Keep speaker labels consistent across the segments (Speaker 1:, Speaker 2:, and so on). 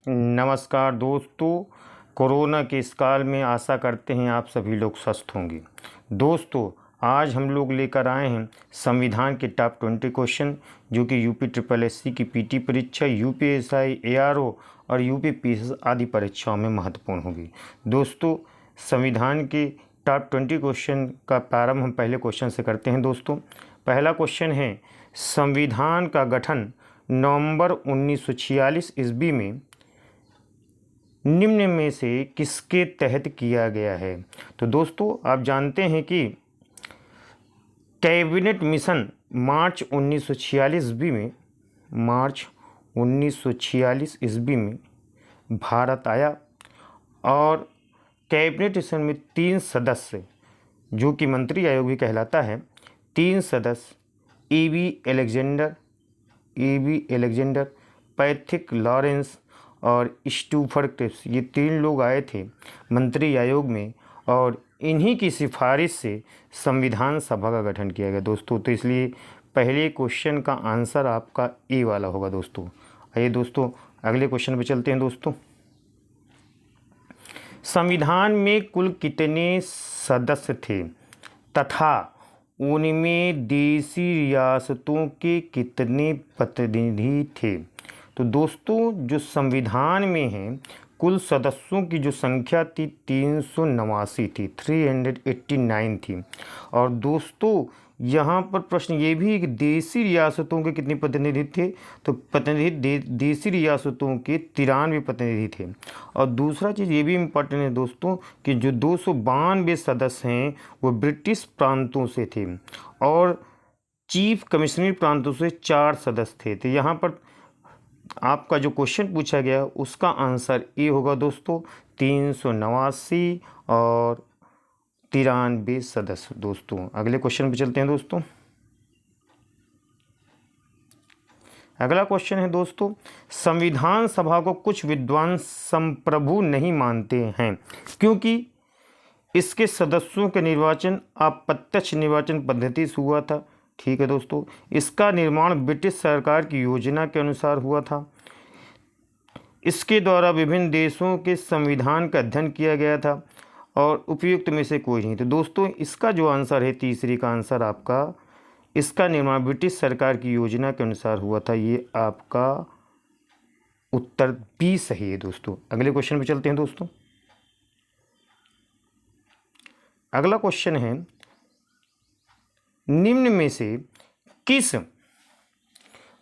Speaker 1: नमस्कार दोस्तों। कोरोना के इस काल में आशा करते हैं आप सभी लोग स्वस्थ होंगे। दोस्तों, आज हम लोग लेकर आए हैं संविधान के टॉप 20 क्वेश्चन जो कि यूपी ट्रिपल एससी की पीटी परीक्षा, यूपीएसआई, एआरओ और यूपीपीएससी आदि परीक्षाओं में महत्वपूर्ण होगी। दोस्तों, संविधान के टॉप 20 क्वेश्चन का प्रारंभ हम पहले क्वेश्चन से करते हैं। दोस्तों, पहला क्वेश्चन है, संविधान का गठन नवंबर 1946 ईस्वी में निम्न में से किसके तहत किया गया है? तो दोस्तों, आप जानते हैं कि कैबिनेट मिशन मार्च 1946 ईस्वी में भारत आया और कैबिनेट मिशन में 3 सदस्य जो कि मंत्री आयोग भी कहलाता है, 3 सदस्य A B Alexander, Pethick Lawrence और स्टूफर्ड क्रिप्स, ये 3 लोग आए थे मंत्री आयोग में और इन्हीं की सिफारिश से संविधान सभा का गठन किया गया दोस्तों। तो इसलिए पहले क्वेश्चन का आंसर आपका ए वाला होगा दोस्तों। आइए दोस्तों, अगले क्वेश्चन पे चलते हैं। दोस्तों, संविधान में कुल कितने सदस्य थे तथा उनमें देशी रियासतों के कितने प्रतिनिधि थे? तो दोस्तों, जो संविधान में है कुल सदस्यों की जो संख्या थी 389 थी, 389 थी। और दोस्तों, यहाँ पर प्रश्न ये भी है कि देशी रियासतों के कितने प्रतिनिधि थे? तो प्रतिनिधि देशी रियासतों के 93 प्रतिनिधि थे। और दूसरा चीज़ ये भी इम्पोर्टेंट है दोस्तों कि जो 292 सदस्य हैं वो ब्रिटिश प्रांतों से थे और चीफ कमिश्नरी प्रांतों से 4 सदस्य थे। तो यहाँ पर आपका जो क्वेश्चन पूछा गया उसका आंसर ए होगा दोस्तों, 389 और 93 सदस्य। दोस्तों, अगले क्वेश्चन पे चलते हैं। दोस्तों, अगला क्वेश्चन है दोस्तों, संविधान सभा को कुछ विद्वान संप्रभु नहीं मानते हैं क्योंकि इसके सदस्यों के निर्वाचन अप्रत्यक्ष निर्वाचन पद्धति से हुआ था। ठीक है दोस्तों, इसका निर्माण ब्रिटिश सरकार की योजना के अनुसार हुआ था। इसके द्वारा विभिन्न देशों के संविधान का अध्ययन किया गया था और उपयुक्त में से कोई नहीं। तो दोस्तों, इसका जो आंसर है तीसरी का आंसर आपका, इसका निर्माण ब्रिटिश सरकार की योजना के अनुसार हुआ था, ये आपका उत्तर बी सही है दोस्तों। अगले क्वेश्चन पे चलते हैं। दोस्तों, अगला क्वेश्चन है, निम्न में से किस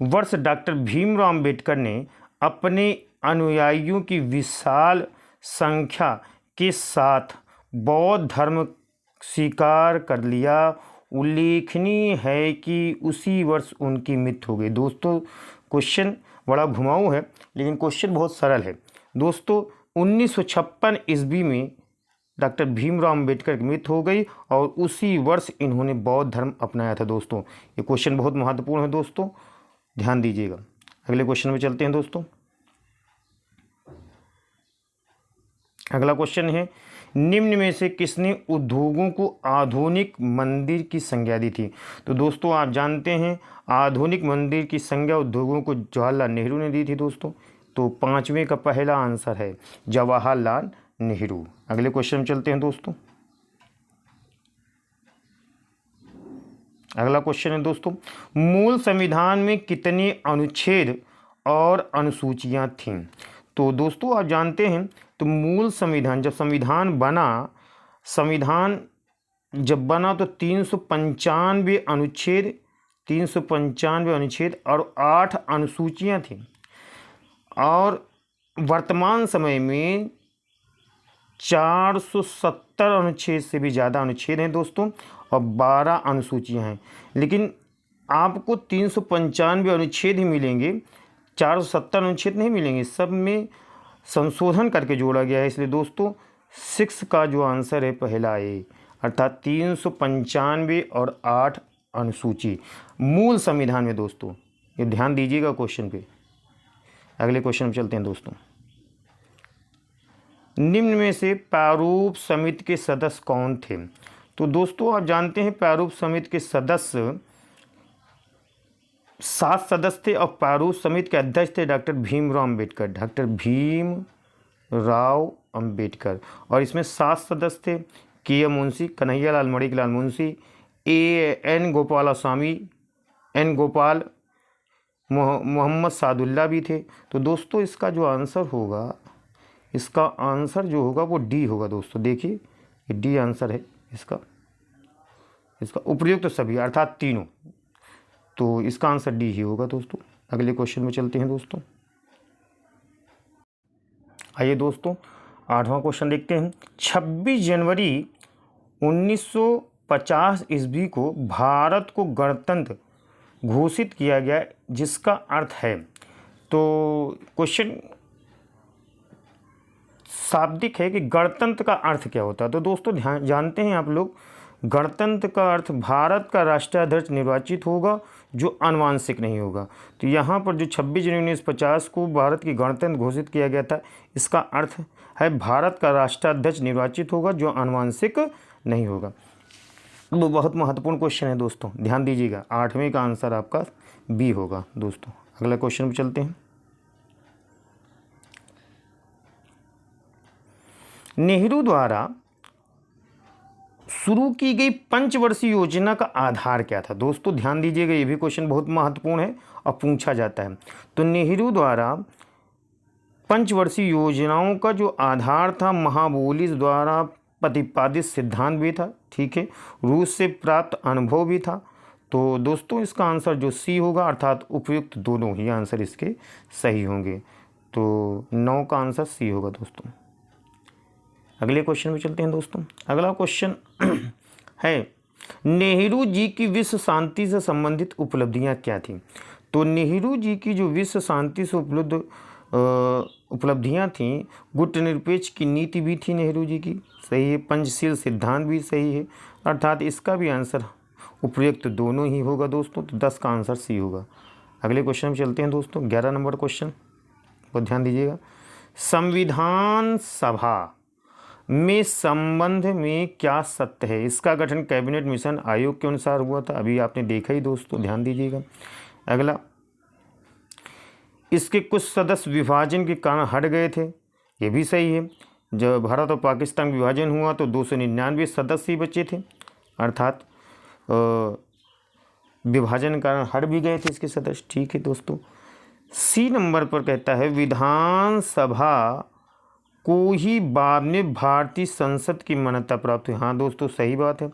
Speaker 1: वर्ष डॉक्टर भीमराव अंबेडकर ने अपने अनुयायियों की विशाल संख्या के साथ बौद्ध धर्म स्वीकार कर लिया? उल्लेखनीय है कि उसी वर्ष उनकी मृत्यु हो गई। दोस्तों, क्वेश्चन बड़ा घुमाऊ है लेकिन क्वेश्चन बहुत सरल है। दोस्तों, 1956 ईस्वी में डॉक्टर भीमराव अंबेडकर की मृत्यु हो गई और उसी वर्ष इन्होंने बौद्ध धर्म अपनाया था। दोस्तों, ये क्वेश्चन बहुत महत्वपूर्ण है दोस्तों, ध्यान दीजिएगा। अगले क्वेश्चन में चलते हैं। दोस्तों, अगला क्वेश्चन है, निम्न में से किसने उद्योगों को आधुनिक मंदिर की संज्ञा दी थी? तो दोस्तों, आप जानते हैं आधुनिक मंदिर की संज्ञा उद्योगों को जवाहरलाल नेहरू ने दी थी दोस्तों। तो 5वें का पहला आंसर है जवाहरलाल नेहरू। अगले क्वेश्चन में चलते हैं। दोस्तों, अगला क्वेश्चन है दोस्तों, मूल संविधान में कितने अनुच्छेद और अनुसूचियां थीं? तो दोस्तों, आप जानते हैं तो मूल संविधान जब संविधान जब बना तो 395 अनुच्छेद और 8 अनुसूचियां थीं और वर्तमान समय में 470 अनुच्छेद से भी ज़्यादा अनुच्छेद हैं दोस्तों और 12 अनुसूचियां हैं। लेकिन आपको 395 अनुच्छेद ही मिलेंगे, 470 अनुच्छेद नहीं मिलेंगे, सब में संशोधन करके जोड़ा गया है। इसलिए दोस्तों 6 का जो आंसर है पहला ए, अर्थात 395 और 8 अनुसूची मूल संविधान में। दोस्तों, ये ध्यान दीजिएगा क्वेश्चन पे। अगले क्वेश्चन में चलते हैं। दोस्तों, निम्न में से प्रारूप समिति के सदस्य कौन थे? तो दोस्तों, आप जानते हैं प्रारूप समिति के सदस्य 7 सदस्य थे और प्रारूप समिति के अध्यक्ष थे डॉक्टर भीमराव अम्बेडकर, डॉक्टर भीमराव अम्बेडकर। और इसमें 7 सदस्य थे, के M Munshi, Kanhaiyalal Maneklal Munshi, A N Gopalaswamy, N Gopal, Mohammad Sadulla भी थे। तो दोस्तों इसका जो आंसर होगा, इसका आंसर जो होगा वो डी होगा दोस्तों। देखिए ये डी आंसर है इसका उपयुक्त तो सभी अर्थात तीनों, तो इसका आंसर डी ही होगा दोस्तों। अगले क्वेश्चन में चलते हैं दोस्तों। आइए दोस्तों 8वां क्वेश्चन देखते हैं। 26 जनवरी 1950 ईस्वी को भारत को गणतंत्र घोषित किया गया, जिसका अर्थ है, तो क्वेश्चन शाब्दिक है कि गणतंत्र का अर्थ क्या होता है। तो दोस्तों ध्यान जानते हैं आप लोग, गणतंत्र का अर्थ भारत का राष्ट्राध्यक्ष निर्वाचित होगा जो अनुवांशिक नहीं होगा। तो यहाँ पर जो 26 जनवरी 1950 को भारत की गणतंत्र घोषित किया गया था, इसका अर्थ है भारत का राष्ट्राध्यक्ष निर्वाचित होगा जो अनुवांशिक नहीं होगा। वो बहुत महत्वपूर्ण क्वेश्चन है दोस्तों, ध्यान दीजिएगा। 8वें का आंसर आपका बी होगा दोस्तों। अगला क्वेश्चन पर चलते हैं। नेहरू द्वारा शुरू की गई पंचवर्षीय योजना का आधार क्या था। दोस्तों ध्यान दीजिएगा, ये भी क्वेश्चन बहुत महत्वपूर्ण है और पूछा जाता है। तो नेहरू द्वारा पंचवर्षीय योजनाओं का जो आधार था, महाबोलिस द्वारा प्रतिपादित सिद्धांत भी था, ठीक है, रूस से प्राप्त अनुभव भी था। तो दोस्तों इसका आंसर जो सी होगा, अर्थात उपयुक्त दोनों ही आंसर इसके सही होंगे। तो 9 का आंसर सी होगा दोस्तों। अगले क्वेश्चन में चलते हैं दोस्तों। अगला क्वेश्चन है, नेहरू जी की विश्व शांति से संबंधित उपलब्धियां क्या थीं। तो नेहरू जी की जो विश्व शांति से उपलब्धियां थीं, गुटनिरपेक्ष की नीति भी थी नेहरू जी की, सही है, पंचशील सिद्धांत भी सही है, अर्थात इसका भी आंसर उपयुक्त दोनों ही होगा दोस्तों। तो 10 का आंसर सी होगा। अगले क्वेश्चन में चलते हैं दोस्तों। 11 नंबर क्वेश्चन बहुत ध्यान दीजिएगा। संविधान सभा में संबंध में क्या सत्य है। इसका गठन कैबिनेट मिशन आयोग के अनुसार हुआ था, अभी आपने देखा ही दोस्तों, ध्यान दीजिएगा। अगला, इसके कुछ सदस्य विभाजन के कारण हट गए थे, ये भी सही है। जब भारत और पाकिस्तान विभाजन हुआ तो 299 सदस्य ही बचे थे, अर्थात विभाजन के कारण हट भी गए थे इसके सदस्य, ठीक है दोस्तों। सी नंबर पर कहता है, विधानसभा को ही बाद में भारतीय संसद की मान्यता प्राप्त हुई। हाँ दोस्तों सही बात है,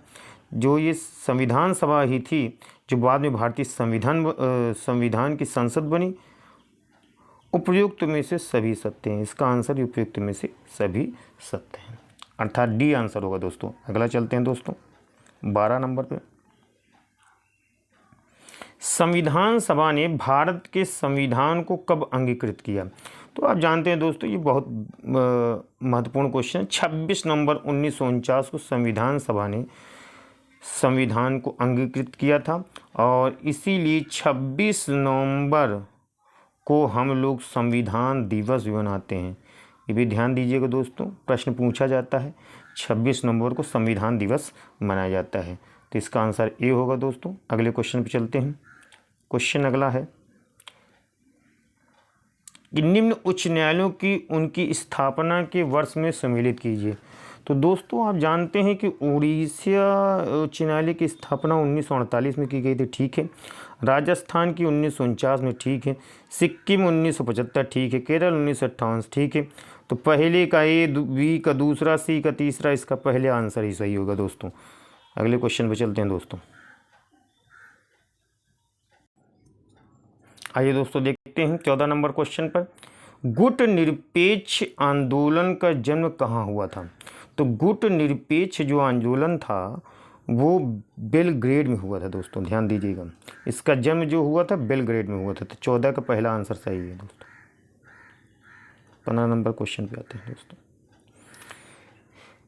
Speaker 1: जो ये संविधान सभा ही थी जो बाद में भारतीय संविधान की संसद बनी। उपयुक्त में से सभी सत्य हैं, इसका आंसर उपयुक्त में से सभी सत्य हैं, अर्थात डी आंसर होगा दोस्तों। अगला चलते हैं दोस्तों 12 नंबर पे। संविधान सभा ने भारत के संविधान को कब अंगीकृत किया। तो आप जानते हैं दोस्तों, ये बहुत महत्वपूर्ण क्वेश्चन है। 26 नवंबर 1949 को संविधान सभा ने संविधान को अंगीकृत किया था, और इसीलिए 26 नवंबर को हम लोग संविधान दिवस भी मनाते हैं। ये भी ध्यान दीजिएगा दोस्तों, प्रश्न पूछा जाता है, 26 नवंबर को संविधान दिवस मनाया जाता है। तो इसका आंसर ए होगा दोस्तों। अगले क्वेश्चन पे चलते हैं। क्वेश्चन अगला है कि निम्न उच्च न्यायालयों की उनकी स्थापना के वर्ष में सम्मिलित कीजिए। तो दोस्तों आप जानते हैं कि उड़ीसा उच्च न्यायालय की स्थापना 1948 में की गई थी, ठीक है। राजस्थान की 1949 में, ठीक है। सिक्किम 1975, ठीक है। केरल 1958, ठीक है। तो पहले का ए, बी का दूसरा, सी का तीसरा, इसका पहले आंसर ही सही होगा दोस्तों। अगले क्वेश्चन पे चलते हैं दोस्तों। आइए दोस्तों देखते हैं 14 नंबर क्वेश्चन पर। गुट निरपेक्ष आंदोलन का जन्म कहाँ हुआ था। तो गुट निरपेक्ष जो आंदोलन था वो बेलग्रेड में हुआ था दोस्तों, ध्यान दीजिएगा। इसका जन्म जो हुआ था बेलग्रेड में हुआ था। तो 14 का पहला आंसर सही है दोस्तों। 15 नंबर क्वेश्चन पे आते हैं दोस्तों।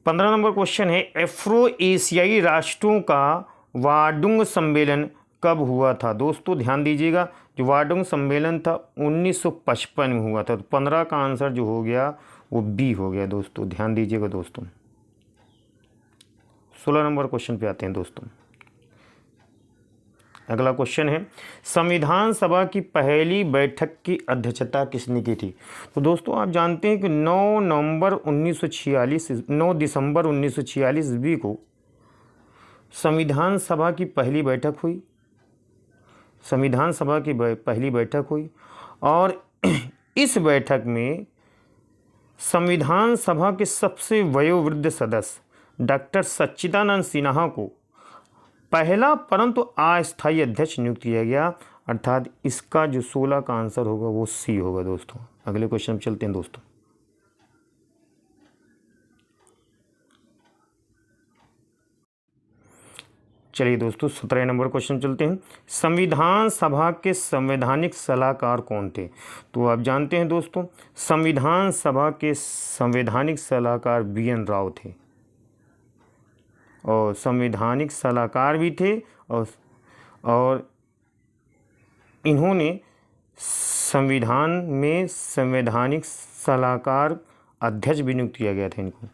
Speaker 1: 15 नंबर क्वेश्चन है, अफ्रो एशियाई राष्ट्रों का वाडुंग सम्मेलन कब हुआ था। दोस्तों ध्यान दीजिएगा, जो वाडुंग सम्मेलन था 1955 में हुआ था। तो 15 का आंसर जो हो गया वो बी हो गया दोस्तों, ध्यान दीजिएगा दोस्तों। 16 नंबर क्वेश्चन पे आते हैं दोस्तों। अगला क्वेश्चन है, संविधान सभा की पहली बैठक की अध्यक्षता किसने की थी? तो दोस्तों आप जानते हैं कि 9 दिसंबर 1946 ईस्वी को संविधान सभा की पहली बैठक हुई। संविधान सभा की पहली बैठक हुई और इस बैठक में संविधान सभा के सबसे वयोवृद्ध सदस्य डॉक्टर सच्चिदानंद सिन्हा को पहला परंतु अस्थायी अध्यक्ष नियुक्त किया गया, अर्थात इसका जो 16 का आंसर होगा वो सी होगा दोस्तों। अगले क्वेश्चन में चलते हैं दोस्तों। चलिए दोस्तों 17 नंबर क्वेश्चन चलते हैं। संविधान सभा के संवैधानिक सलाहकार कौन थे? तो आप जानते हैं दोस्तों, संविधान सभा के संवैधानिक सलाहकार BN राव थे और संवैधानिक सलाहकार भी थे और इन्होंने संविधान में संवैधानिक सलाहकार अध्यक्ष भी नियुक्त किया गया था इनको।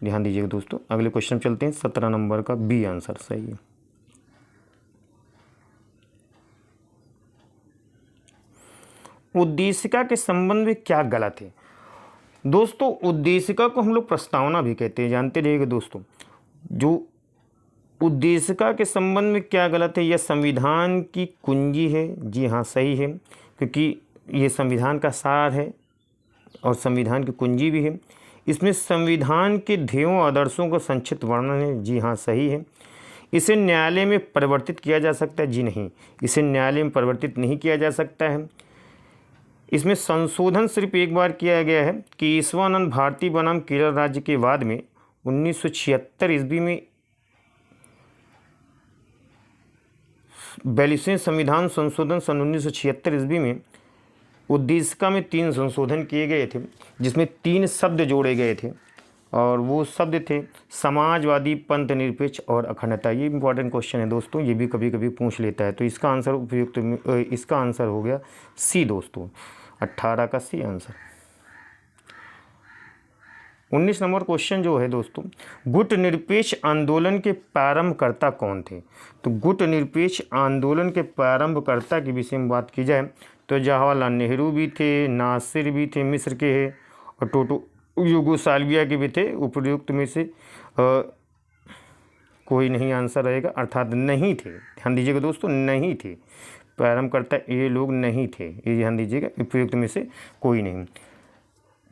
Speaker 1: ध्यान दीजिएगा दोस्तों। अगले क्वेश्चन चलते हैं। 17 नंबर का बी आंसर सही है। उद्देशिका के संबंध में क्या गलत है? दोस्तों उद्देशिका को हम लोग प्रस्तावना भी कहते हैं, जानते रहिएगा दोस्तों। जो उद्देशिका के संबंध में क्या गलत है? यह संविधान की कुंजी है। जी हाँ सही है, क्योंकि ये संविधान का सार है और संविधान की कुंजी भी है। इसमें संविधान के ध्येयों आदर्शों का संक्षिप्त वर्णन है। जी हाँ सही है। इसे न्यायालय में परिवर्तित किया जा सकता है। जी नहीं, इसे न्यायालय में परिवर्तित नहीं किया जा सकता है। इसमें संशोधन सिर्फ एक बार किया गया है कि ईश्वरानंद भारती बनाम केरल राज्य के बाद में 1976 ईस्वी में 42वें संविधान संशोधन सन 1976 ईस्वी में उद्देशिका में 3 संशोधन किए गए थे, जिसमें 3 शब्द जोड़े गए थे और वो शब्द थे समाजवादी, पंथ निरपेक्ष और अखंडता। ये इंपॉर्टेंट क्वेश्चन है दोस्तों, ये भी कभी कभी पूछ लेता है। तो इसका आंसर उपयुक्त इसका आंसर हो गया सी दोस्तों, 18 का सी आंसर। 19 नंबर क्वेश्चन जो है दोस्तों, गुट निरपेक्ष आंदोलन के प्रारंभकर्ता कौन थे? तो गुट निरपेक्ष आंदोलन के प्रारंभकर्ता के विषय में बात की जाए तो जवाहरलाल नेहरू भी थे, नासिर भी थे मिस्र के है, और टोटो युगोस्लाविया के भी थे। उपयुक्त में से कोई नहीं आंसर रहेगा, अर्थात नहीं थे। ध्यान दीजिएगा दोस्तों, नहीं थे प्रारंभकर्ता, ये लोग नहीं थे। ये ध्यान दीजिएगा, उपयुक्त में से कोई नहीं।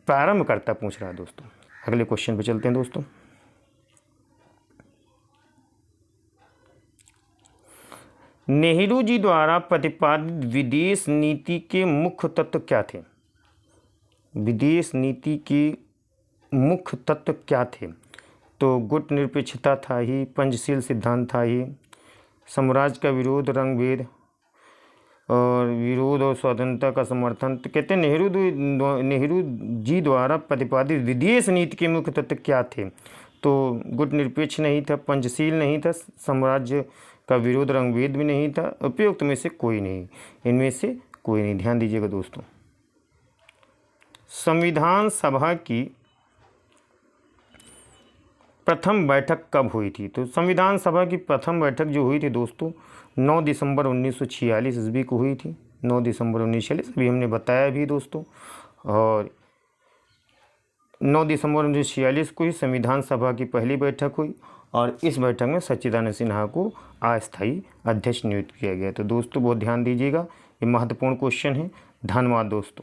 Speaker 1: प्रारंभकर्ता पूछ रहा है दोस्तों। अगले क्वेश्चन पे चलते हैं दोस्तों। नेहरू जी द्वारा प्रतिपादित विदेश नीति के मुख्य तत्व क्या थे? विदेश नीति के मुख्य तत्व क्या थे? तो गुट निरपेक्षता था ही, पंचशील सिद्धांत था ही, साम्राज्य का विरोध, रंग भेद और विरोध और स्वतंत्रता का समर्थन। तो कहते हैं नेहरू जी द्वारा प्रतिपादित विदेश नीति के मुख्य तत्व क्या थे? तो गुट निरपेक्ष नहीं था, पंचशील नहीं था, साम्राज्य का विरोध, रंग भेद भी नहीं था। उपयुक्त में से कोई नहीं, इनमें से कोई नहीं। ध्यान दीजिएगा दोस्तों। संविधान सभा की प्रथम बैठक कब हुई थी? तो संविधान सभा की प्रथम बैठक जो हुई थी दोस्तों 9 दिसंबर 1946 ईस्वी को हुई थी। 9 दिसंबर 1946 अभी हमने बताया भी दोस्तों। और 9 दिसंबर 1946 को ही संविधान सभा की पहली बैठक हुई और इस बैठक में सच्चिदानंद सिन्हा को अस्थायी अध्यक्ष नियुक्त किया गया। तो दोस्तों बहुत ध्यान दीजिएगा, ये महत्वपूर्ण क्वेश्चन है। धन्यवाद दोस्तों।